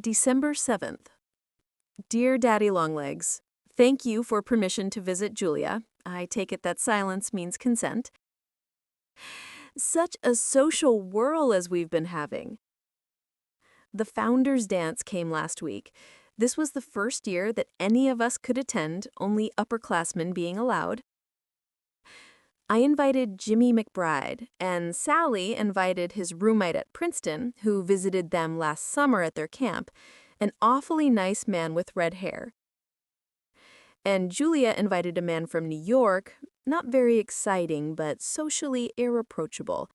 December 7th. Dear Daddy Longlegs, thank you for permission to visit Julia. I take it that silence means consent. Such a social whirl as we've been having. The Founders Dance came last week. This was the first year that any of us could attend, only upperclassmen being allowed. I invited Jimmy McBride, and Sally invited his roommate at Princeton, who visited them last summer at their camp, an awfully nice man with red hair. And Julia invited a man from New York, not very exciting, but socially irreproachable.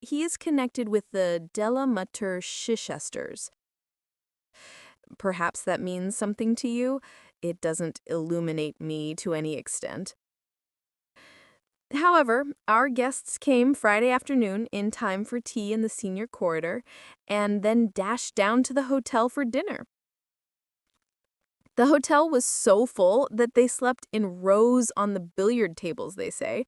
He is connected with the Della Mutter Chichesters. Perhaps that means something to you. It doesn't illuminate me to any extent. However, our guests came Friday afternoon in time for tea in the senior corridor, and then dashed down to the hotel for dinner. The hotel was so full that they slept in rows on the billiard tables, they say.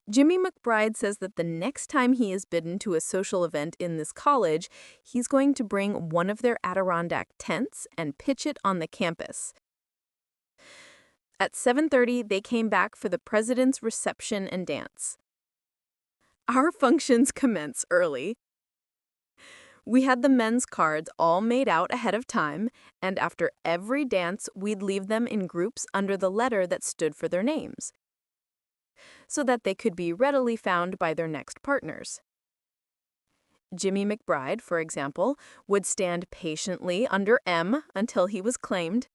Jimmy McBride says that the next time he is bidden to a social event in this college, he's going to bring one of their Adirondack tents and pitch it on the campus. At 7:30, they came back for the president's reception and dance. Our functions commence early. We had the men's cards all made out ahead of time, and after every dance, we'd leave them in groups under the letter that stood for their names, so that they could be readily found by their next partners. Jimmy McBride, for example, would stand patiently under M until he was claimed.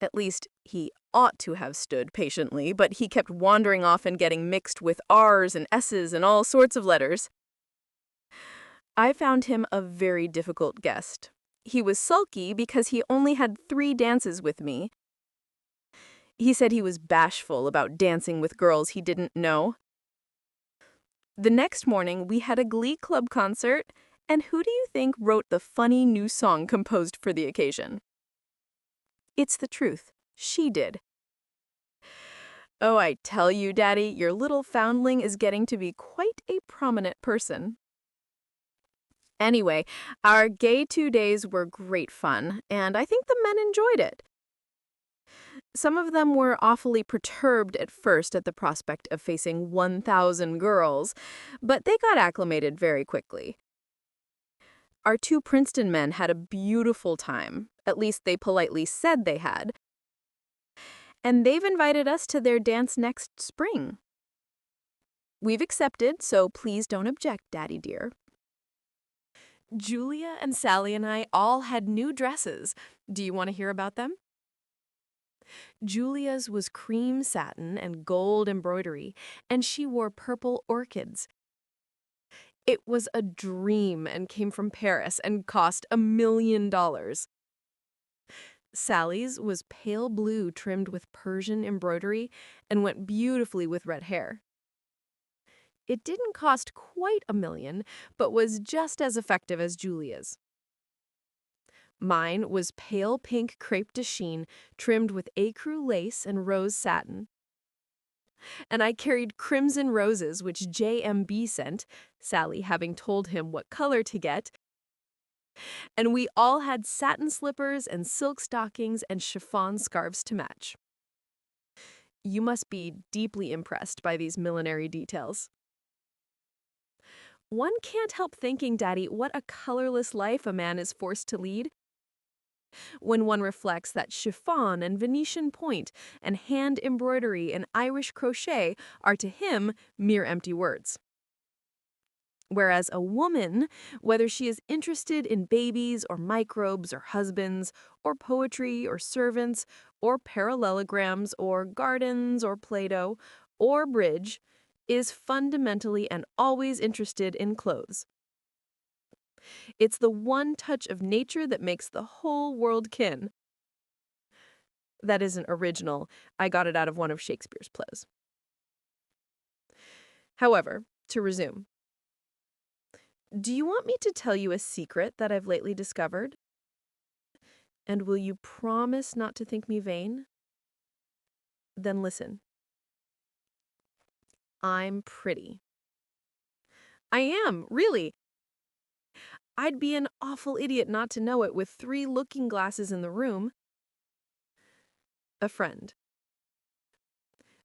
At least, he ought to have stood patiently, but he kept wandering off and getting mixed with R's and S's and all sorts of letters. I found him a very difficult guest. He was sulky because he only had 3 dances with me. He said he was bashful about dancing with girls he didn't know. The next morning, we had a Glee Club concert, and who do you think wrote the funny new song composed for the occasion? It's the truth. She did. Oh, I tell you, Daddy, your little foundling is getting to be quite a prominent person. Anyway, our gay 2 days were great fun, and I think the men enjoyed it. Some of them were awfully perturbed at first at the prospect of facing 1,000 girls, but they got acclimated very quickly. Our 2 Princeton men had a beautiful time. At least they politely said they had. And they've invited us to their dance next spring. We've accepted, so please don't object, Daddy dear. Julia and Sally and I all had new dresses. Do you want to hear about them? Julia's was cream satin and gold embroidery, and she wore purple orchids. It was a dream and came from Paris and cost $1 million. Sally's was pale blue trimmed with Persian embroidery and went beautifully with red hair. It didn't cost quite $1 million, but was just as effective as Julia's. Mine was pale pink crepe de chine trimmed with ecru lace and rose satin. And I carried crimson roses, which JMB sent, Sally having told him what color to get. And we all had satin slippers and silk stockings and chiffon scarves to match. You must be deeply impressed by these millinery details. One can't help thinking, Daddy, what a colorless life a man is forced to lead when one reflects that chiffon and Venetian point and hand embroidery and Irish crochet are to him mere empty words. Whereas a woman, whether she is interested in babies or microbes or husbands or poetry or servants or parallelograms or gardens or Play-Doh or bridge, is fundamentally and always interested in clothes. It's the one touch of nature that makes the whole world kin. That isn't original. I got it out of one of Shakespeare's plays. However, to resume. Do you want me to tell you a secret that I've lately discovered? And will you promise not to think me vain? Then listen. I'm pretty. I am, really. I'd be an awful idiot not to know it with 3 looking glasses in the room. A friend.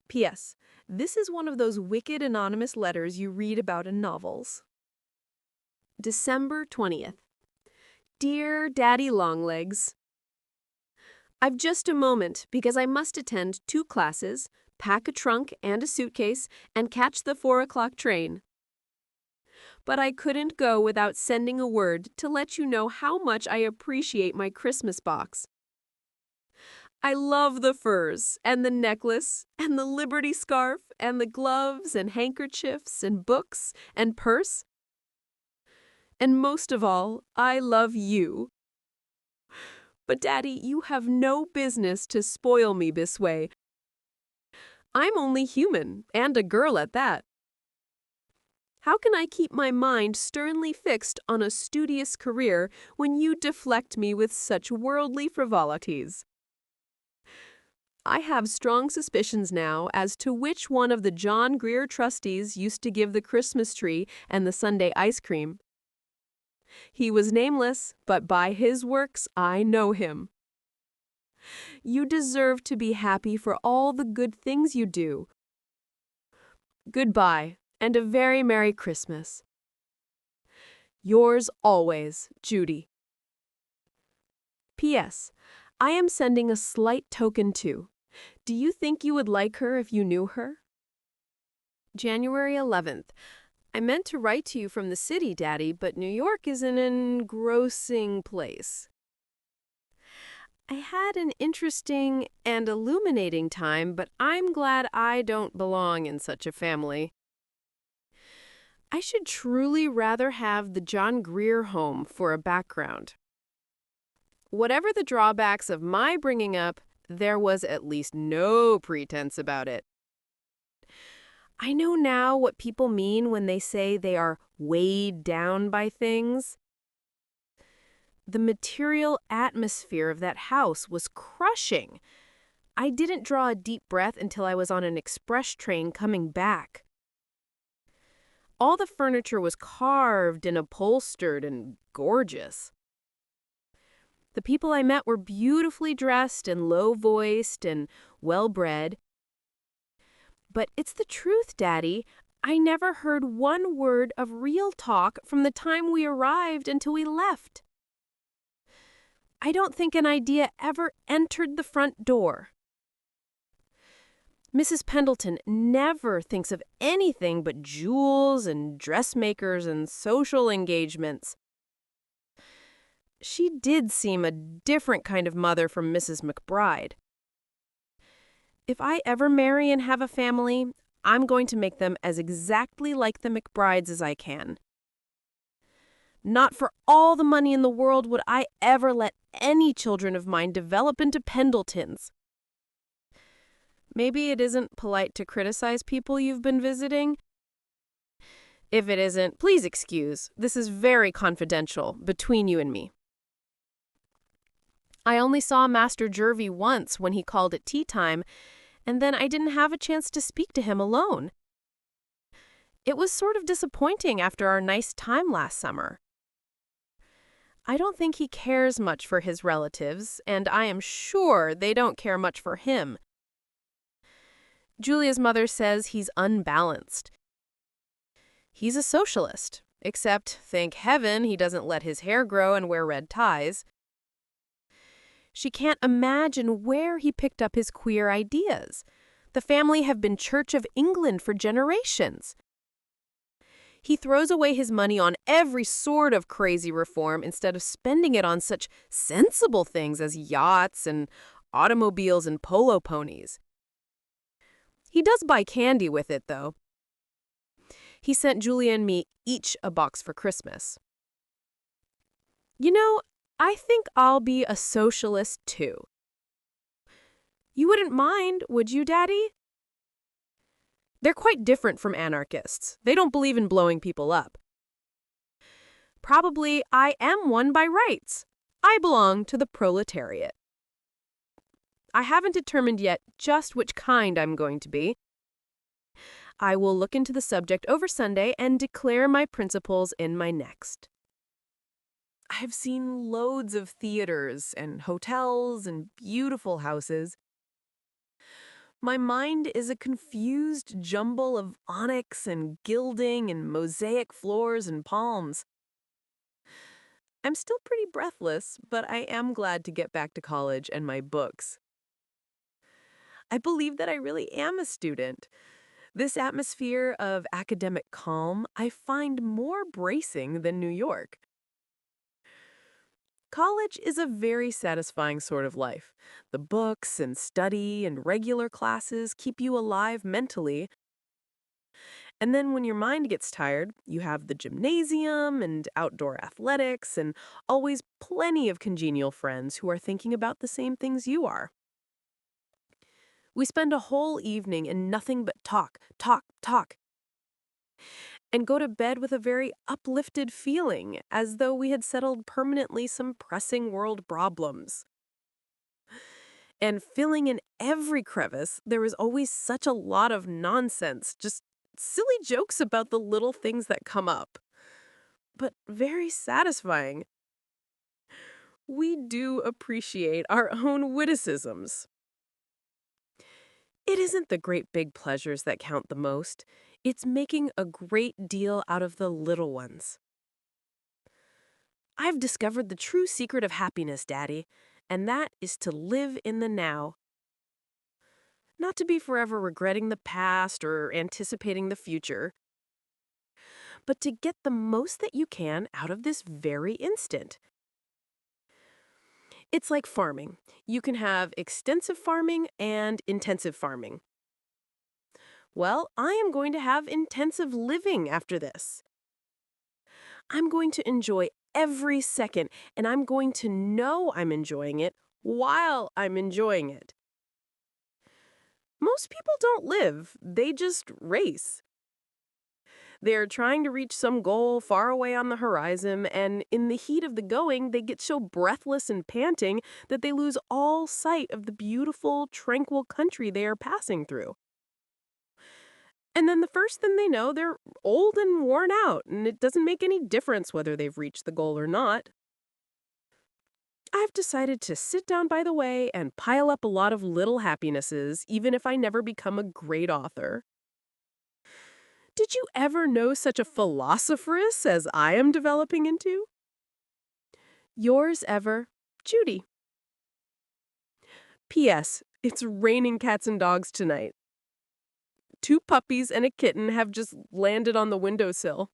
P.S. This is one of those wicked anonymous letters you read about in novels. December 20th. Dear Daddy Longlegs, I've just a moment because I must attend 2 classes, pack a trunk and a suitcase, and catch the 4 o'clock train. But I couldn't go without sending a word to let you know how much I appreciate my Christmas box. I love the furs and the necklace and the Liberty scarf and the gloves and handkerchiefs and books and purse. And most of all, I love you. But Daddy, you have no business to spoil me this way. I'm only human, and a girl at that. How can I keep my mind sternly fixed on a studious career when you deflect me with such worldly frivolities? I have strong suspicions now as to which one of the John Grier trustees used to give the Christmas tree and the Sunday ice cream. He was nameless, but by his works I know him. You deserve to be happy for all the good things you do. Goodbye, and a very Merry Christmas. Yours always, Judy. P.S. I am sending a slight token too. Do you think you would like her if you knew her? January 11th. I meant to write to you from the city, Daddy, but New York is an engrossing place. I had an interesting and illuminating time, but I'm glad I don't belong in such a family. I should truly rather have the John Grier home for a background. Whatever the drawbacks of my bringing up, there was at least no pretense about it. I know now what people mean when they say they are weighed down by things. The material atmosphere of that house was crushing. I didn't draw a deep breath until I was on an express train coming back. All the furniture was carved and upholstered and gorgeous. The people I met were beautifully dressed and low-voiced and well-bred. But it's the truth, Daddy. I never heard one word of real talk from the time we arrived until we left. I don't think an idea ever entered the front door. Mrs. Pendleton never thinks of anything but jewels and dressmakers and social engagements. She did seem a different kind of mother from Mrs. McBride. If I ever marry and have a family, I'm going to make them as exactly like the McBrides as I can. Not for all the money in the world would I ever let any children of mine develop into Pendletons. Maybe it isn't polite to criticize people you've been visiting. If it isn't, please excuse. This is very confidential between you and me. I only saw Master Jervie once when he called at tea time, and then I didn't have a chance to speak to him alone. It was sort of disappointing after our nice time last summer. I don't think he cares much for his relatives, and I am sure they don't care much for him. Julia's mother says he's unbalanced. He's a socialist, except, thank heaven, he doesn't let his hair grow and wear red ties. She can't imagine where he picked up his queer ideas. The family have been Church of England for generations. He throws away his money on every sort of crazy reform instead of spending it on such sensible things as yachts and automobiles and polo ponies. He does buy candy with it, though. He sent Julia and me each a box for Christmas. You know, I think I'll be a socialist, too. You wouldn't mind, would you, Daddy? They're quite different from anarchists. They don't believe in blowing people up. Probably I am one by rights. I belong to the proletariat. I haven't determined yet just which kind I'm going to be. I will look into the subject over Sunday and declare my principles in my next. I've seen loads of theaters and hotels and beautiful houses. My mind is a confused jumble of onyx and gilding and mosaic floors and palms. I'm still pretty breathless, but I am glad to get back to college and my books. I believe that I really am a student. This atmosphere of academic calm I find more bracing than New York. College is a very satisfying sort of life. The books and study and regular classes keep you alive mentally. And then when your mind gets tired, you have the gymnasium and outdoor athletics and always plenty of congenial friends who are thinking about the same things you are. We spend a whole evening in nothing but talk, talk, talk, and go to bed with a very uplifted feeling, as though we had settled permanently some pressing world problems. And filling in every crevice, there was always such a lot of nonsense, just silly jokes about the little things that come up. But very satisfying. We do appreciate our own witticisms. It isn't the great big pleasures that count the most. It's making a great deal out of the little ones. I've discovered the true secret of happiness, Daddy, and that is to live in the now. Not to be forever regretting the past or anticipating the future, but to get the most that you can out of this very instant. It's like farming. You can have extensive farming and intensive farming. Well, I am going to have intensive living after this. I'm going to enjoy every second, and I'm going to know I'm enjoying it while I'm enjoying it. Most people don't live, they just race. They're trying to reach some goal far away on the horizon, and in the heat of the going, they get so breathless and panting that they lose all sight of the beautiful, tranquil country they are passing through. And then the first thing they know, they're old and worn out, and it doesn't make any difference whether they've reached the goal or not. I've decided to sit down by the way and pile up a lot of little happinesses, even if I never become a great author. Did you ever know such a philosopheress as I am developing into? Yours ever, Judy. P.S. It's raining cats and dogs tonight. 2 puppies and a kitten have just landed on the windowsill.